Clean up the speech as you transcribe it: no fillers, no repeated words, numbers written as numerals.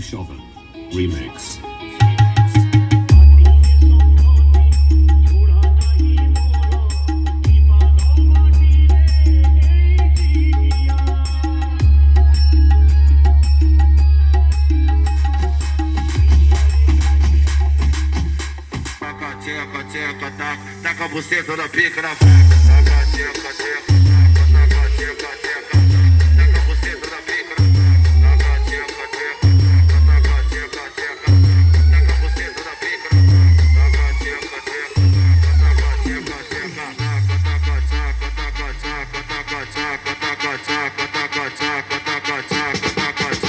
Chauvin Remix. Taca a buceta na pica na faca. Taca, tcheca, tcheca, taca, tcheca, tcheca. Taca a buceta na pica na faca. Taca, tcheca, tcheca, taca, tcheca, tcheca. Taca a buceta na pica na faca. Taca, tcheca, tcheca, taca, tcheca, tcheca. Taca, tchaca, taca, tchaca, taca, tchaca, taca, tchaca, taca, tchaca, taca, tchaca, taca, tchaca.